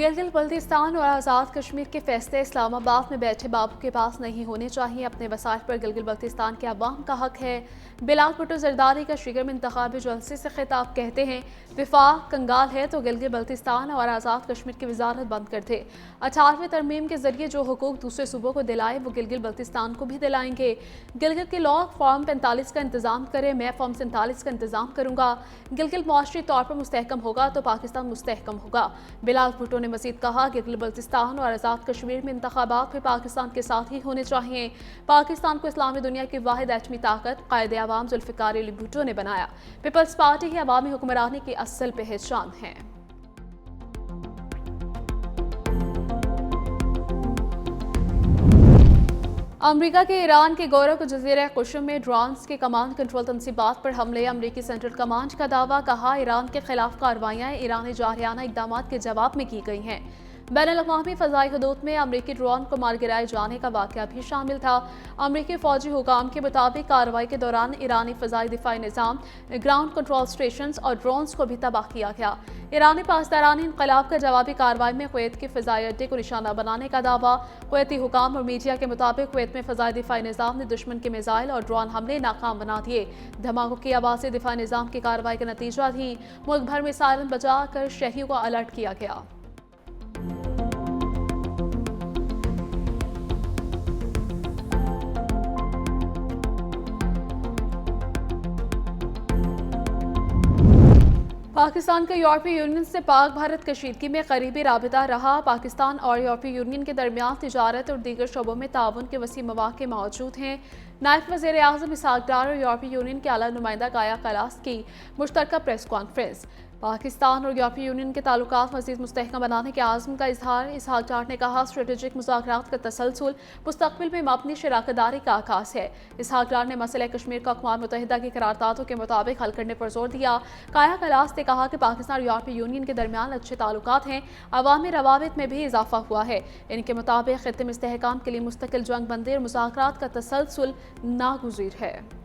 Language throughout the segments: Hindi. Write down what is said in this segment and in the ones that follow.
गिलगित बल्तिस्तान और आज़ाद कश्मीर के फैसले इस्लामाबाद में बैठे बाबू के पास नहीं होने चाहिए। अपने वसाइल पर गिलगित बल्तिस्तान के अवाम का हक है। बिलाल भुट्टो जरदारी का शिगर में इंतखाबी जलसे से खिताब कहते हैं, विफाक कंगाल है तो गिलगित बल्तिस्तान और आज़ाद कश्मीर की वजारत बंद कर दे। 18वीं तरमीम के जरिए जो हुकूक दूसरे सूबों को दिलाए वो गिलगित बल्तिस्तान को भी दिलाएंगे। गिलगित के लॉ फॉर्म 45 का इंतजाम करे, मैं फॉर्म 47 का इंतजाम करूंगा। गिलगित मुआशरी तौर पर मुस्तहकम होगा तो पाकिस्तान मुस्तहकम होगा। बिलाल भुट्टो ने मजीद कहा, गिलगित बल्तिस्तान और आज़ाद कश्मीर में इंतखाबात भी पाकिस्तान के साथ ही होने चाहिए। पाकिस्तान को इस्लामी दुनिया की वाहिद एटमी ताकत कायदे आवाम जुल्फ़िकार अली भुट्टो ने बनाया। पीपल्स पार्टी ही अवामी हुक्मरानी की असल पहचान है। अमरीका के ईरान के गौरव को जज़ीरा कुशम में ड्रोन्स के कमांड कंट्रोल तनसीबात पर हमले। अमरीकी सेंट्रल कमांड का दावा, कहा ईरान के खिलाफ कार्रवाइयाँ ईरानी जारहाना इक़दाम के जवाब में की गई हैं। बैनुल-अक़वामी फ़ज़ाई हदूद में अमरीकी ड्रोन को मार गिराए जाने का वाक़या भी शामिल था। अमरीकी फ़ौजी हुकाम के मुताबिक कार्रवाई के दौरान ईरानी फ़ज़ाई दिफ़ाई निज़ाम, ग्राउंड कंट्रोल स्टेशन और ड्रोन्स को भी तबाह किया गया। ईरानी पासदारानी इनक़लाब का जवाबी कार्रवाई में कुवैत के फ़ज़ाई अड्डे को निशाना बनाने का दावा। कुवैती हुकाम और मीडिया के मुताबिक कुवैत में फ़ज़ाई दिफ़ाई निज़ाम ने दुश्मन के मिसाइल और ड्रोन हमले नाकाम बना दिए। धमाकों की आवाज़ें दिफ़ाई निज़ाम की कार्रवाई का नतीजा थी। मुल्क भर में सायरन बजाकर शहरियों को अलर्ट किया गया। पाकिस्तान का यूरोपीय यूनियन से पाक भारत कशीदगी में करीबी राबिता रहा। पाकिस्तान और यूरोपीय यूनियन के दरमियान तिजारत और दीगर शोबों में ताउन के वसी मौक़े मौजूद हैं। नायब वज़ीर आज़म इसहाक़ डार और यूरोपीय यूनियन के आला नुमाइंदा काया कलास की मुश्तरका प्रेस कॉन्फ्रेंस। पाकिस्तान और यूरोपीय यूनियन के ताल्लुकात मज़ीद मुस्तहकम बनाने के आज़म का इजहार। इसहाक़ डार ने कहा, स्ट्रेटेजिक मुज़ाकरात का तसलसल मुस्तक़बिल में मबनी शराकतदारी का आगाज़ है। इसहाक़ डार ने मसला कश्मीर को अक़वाम मुत्तहिदा की करारदादों के मुताबिक हल करने पर जोर दिया। काया कलास ने कहा कि पाकिस्तान और यूरोपीय यूनियन के दरमियान अच्छे ताल्लुकात हैं, अवामी रवाबित में भी इजाफा हुआ है। इनके मुताबिक ख़ित्ते में इस्तेहकाम के लिए मुस्तकिल जंग बंदी और मुज़ाकरात का तसलसल नागुज़ीर है।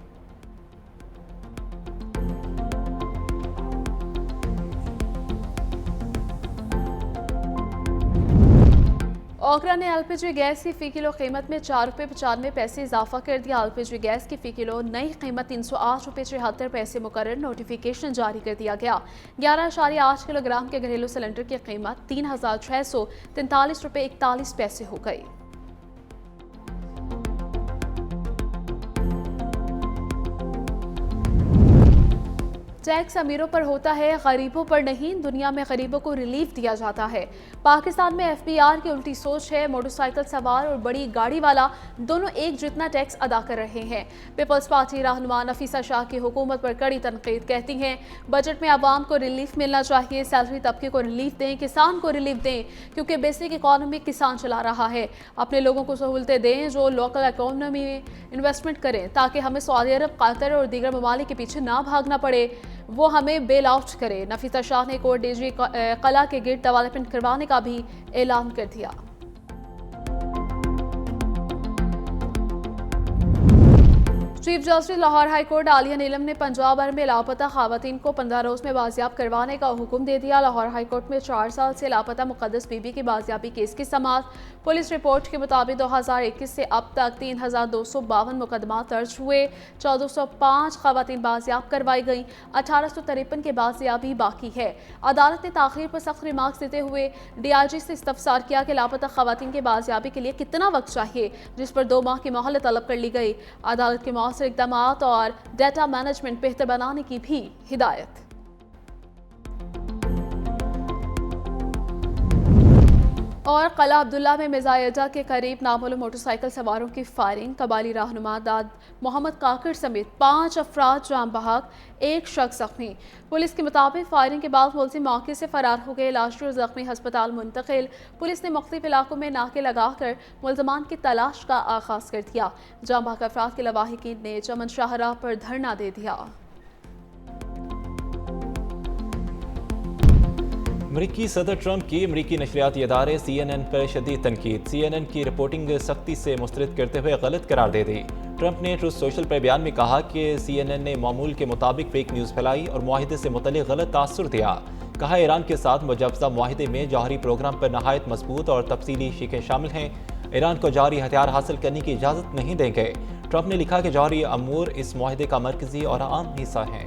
ओकरा ने एलपीजी गैस की फ़ी किलो कीमत में ₹4.95 इजाफा कर दिया। एलपीजी गैस की फ़ी किलो नई कीमत ₹308.73 मुकर्रर नोटिफिकेशन जारी कर दिया गया। 11.8 किलोग्राम के घरेलू सिलेंडर की कीमत ₹3,643.41 हो गई। टैक्स अमीरों पर होता है, गरीबों पर नहीं। दुनिया में गरीबों को रिलीफ दिया जाता है। पाकिस्तान में एफबीआर की उल्टी सोच है। मोटरसाइकिल सवार और बड़ी गाड़ी वाला दोनों एक जितना टैक्स अदा कर रहे हैं। पीपल्स पार्टी रहनुमा नफीसा शाह की हुकूमत पर कड़ी तनकीद, कहती हैं बजट में आवाम को रिलीफ मिलना चाहिए। सैलरी तबके को रिलीफ दें, किसान को रिलीफ दें, क्योंकि बेसिक इकॉनमी किसान चला रहा है। अपने लोगों को सहूलतें दें जो लोकल इकॉनमी में इन्वेस्टमेंट करें, ताकि हमें सऊदी अरब, कतर और दीगर ममालिक के पीछे ना भागना पड़े। वो हमें बेल आउट करे। नफीसा शाह ने कोर्ट डीजी कला के गिर्द डेवलपमेंट करवाने का भी ऐलान कर दिया। Chief justice Lahore high court Aalia Neelum ने पंजाब भर में लापता खवातीन को 15 रोज में बाजियाब करवाने का हुक्म दे दिया। लाहौर हाई कोर्ट में 4 साल से लापता मुकद्दस बीबी की बाजियाबी केस की समाअत। पुलिस रिपोर्ट के मुताबिक 2021 से अब तक 3252 मुकदमा दर्ज हुए। 1405 खवातीन बाजियाब करवाई गई। 1853 के बाजियाबी बाकी है। अदालत ने ताखीर पर सख्त रिमार्क्स देते हुए DIG से इस्तफसार किया कि लापता खवातीन की बाजियाबी के लिए कितना वक्त चाहिए, जिस पर 2 माह की मोहलत तलब कर ली गई। अदालत के मौसर इक़दामात और डेटा मैनेजमेंट बेहतर बनाने की भी हिदायत। और कला अब्दुल्ला में मिज़ाई अड्डा के करीब नामालूम मोटरसाइकिल सवारों की फायरिंग। कबाली रहनुमा दाद मोहम्मद काकर समेत 5 अफराद जान बहक, 1 शख्स जख्मी। पुलिस के मुताबिक फायरिंग के बाद मुलजिम मौके से फरार हो गए। लाश और जख्मी अस्पताल मुंतकिल। पुलिस ने मुख्तलिफ इलाकों में नाके लगाकर मुलजमान की तलाश का आगाज कर दिया। जान बहक अफराद के लवाहिकीन ने चमन शाहराह पर धरना दे दिया। अमरीकी सदर ट्रंप की अमरीकी नशरियाती इदारे CNN पर शदीद तनकीद। CNN की रिपोर्टिंग सख्ती से मुस्तरद करते हुए गलत करार दे दी। ट्रंप ने ट्रूथ सोशल पर बयान में कहा कि CNN ने मामूल के मुताबिक फेक न्यूज़ फैलाई और मुआहिदे से मुतल्लिक गलत तासुर दिया। कहा ईरान के साथ मुजवजा मुआहिदे में जौहरी प्रोग्राम पर नहायत मजबूत और तफसीली शिकें शामिल हैं। ईरान को जौहरी हथियार हासिल करने की इजाज़त नहीं देंगे। ट्रंप ने लिखा कि जौहरी अमूर इस मुआहिदे का मरकजी और आम हिस्सा हैं।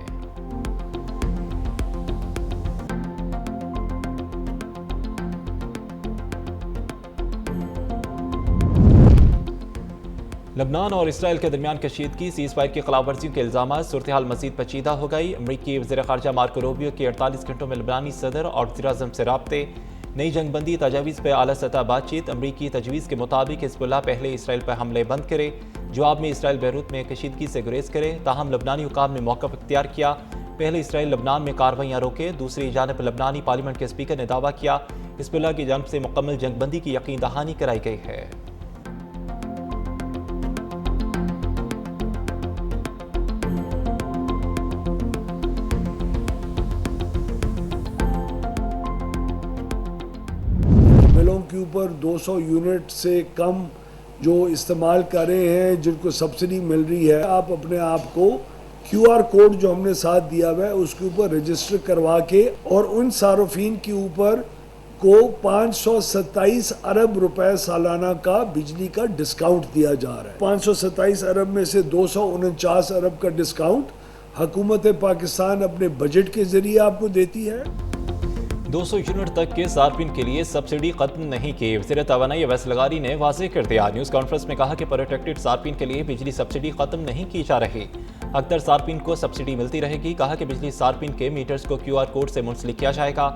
लबनान और इसराइल के दरमियान कशीदगी, सीज़ फायर की खिलाफवर्जियों के इल्ज़ाम, सूरत हाल मज़ीद पेचीदा हो गई। अमरीकी वज़ीर ख़ारजा मार्को रूबियो के 48 घंटों में लबनानी सदर और वज़ीर-ए-आज़म से राब्ते, नई जंगबंदी तजावीज़ पर आला सतह बातचीत। अमरीकी तजवीज़ के मुताबिक हिज़्बुल्लाह पहले इसराइल पर हमले बंद करे, जवाब में इसराइल बैरूत में कशीदगी से गुरेज करे। ताहम लबनानी हुकाम ने मौक़िफ़ इख्तियार किया, पहले इसराइल लबनान में कार्रवाइयाँ रोके। दूसरी जानब लबनानी पार्लियामेंट के स्पीकर ने दावा किया हिज़्बुल्लाह की जानब से मुकम्मल जंगबंदी की यकीन दहानी कराई गई है। मिलों के ऊपर 200 यूनिट से कम जो इस्तेमाल कर रहे हैं, जिनको सब्सिडी मिल रही है, आप अपने आप को QR कोड जो हमने साथ दिया हुआ है उसके ऊपर रजिस्टर करवा के और उन सार्फिन के ऊपर को 527 अरब रुपए सालाना का बिजली का डिस्काउंट दिया जा रहा है। 527 अरब में से 249 अरब का डिस्काउंट हुकूमत पाकिस्तान अपने बजट के जरिए आपको देती है। 200 यूनिट तक के सार्फिन के लिए सब्सिडी खत्म नहीं की। वज़ीर तवानाई अवैस लगारी ने वाज़ेह कर दिया। न्यूज़ कॉन्फ्रेंस में कहा कि प्रोटेक्टेड सार्फिन के लिए बिजली सब्सिडी खत्म नहीं की जा रही, अक्सर सार्फिन को सब्सिडी मिलती रहेगी। कहा कि बिजली सार्फिन के मीटर्स को QR कोड से मुंसलिक किया जाएगा।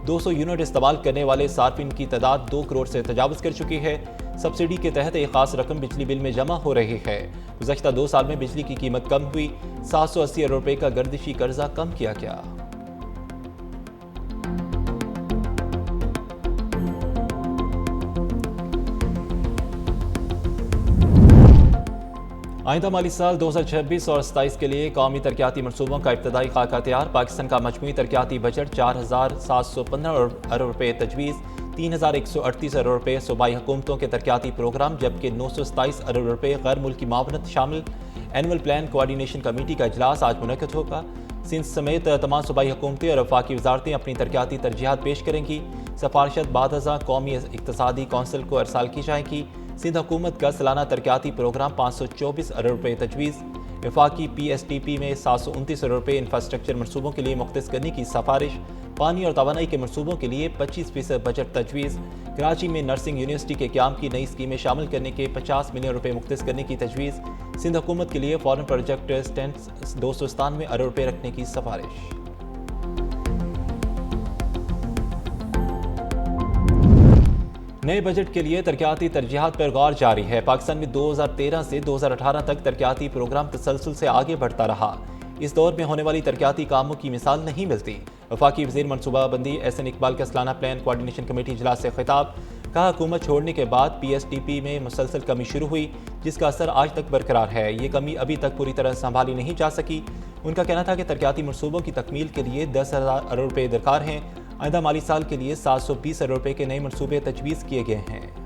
200 यूनिट इस्तेमाल करने वाले सार्फिन की तादाद 2 करोड़ से तजावज़ कर चुकी है। सब्सिडी के तहत एक खास रकम बिजली बिल में जमा हो रही है। गुज़श्ता 2 साल में बिजली की कीमत कम हुई, 780 अरब रुपये का गर्दिशी कर्जा कम किया गया। आइंदा माली साल 2026 और 27 के लिए कौमी तरक्याती मनसूबों का इब्तदाई खाका तैयार। पाकिस्तान का मजमूई तरक्याती बजट 4,715 अरब रुपये तजवीज़, 3,138 अरब रुपये सूबाई हुकूमतों के तरक्याती प्रोग्राम, जबकि 927 अरब रुपये गैर मुल्की मावनत शामिल। एनुअल प्लान कोऑर्डिनेशन कमेटी का इजलास आज मुनक़िद होगा। सिंध समेत तमाम सूबाई हुकूमतें और वफाकी वजारतें अपनी तरक्याती तरजीहात पेश करेंगी। सिफारिशत बाद कौमी इक़्तिसादी कौंसिल को अरसाल की जाएगी। सिंध हुकूमत का सालाना तरक्याती प्रोग्राम 524 अरब रुपये तजवीज़। वफाकी PSTP में 729 अरब रुपये इंफ्रास्ट्रक्चर मनसूबों के लिए मुख्तस करने की सिफारिश। पानी और तवानाई के मनसूबों के लिए 25% बजट तजवीज़। कराची में नर्सिंग यूनिवर्सिटी के क़याम की नई स्कीमें शामिल करने के 50 मिलियन रुपये मुख्तस करने की तजवीज़। सिंध हुकूमत के लिए फॉरेन प्रोजेक्ट स्टैंड 297 अरब रुपये रखने की सिफारिश। नए बजट के लिए तरक्याती तरजीहात पर गौर जारी है। पाकिस्तान में 2013 से 2018 तक तरक्याती प्रोग्राम तसलसल से आगे बढ़ता रहा। इस दौर में होने वाली तरक्याती कामों की मिसाल नहीं मिलती। वफाकी वज़ीर मनसूबाबंदी SN इकबाल का सालाना प्लान कोऑर्डिनेशन कमेटी इजलास से खिताब। कहा हुकूमत छोड़ने के बाद PSTP में मुसलसल कमी शुरू हुई, जिसका असर आज तक बरकरार है। ये कमी अभी तक पूरी तरह संभाली नहीं जा सकी। उनका कहना था कि तरक्याती मनसूबों की तकमील के लिए 10,000 अरब रुपये दरकार हैं। आइंदा माली साल के लिए 720 अरब रुपये के नए मनसूबे तजवीज़ किए गए हैं।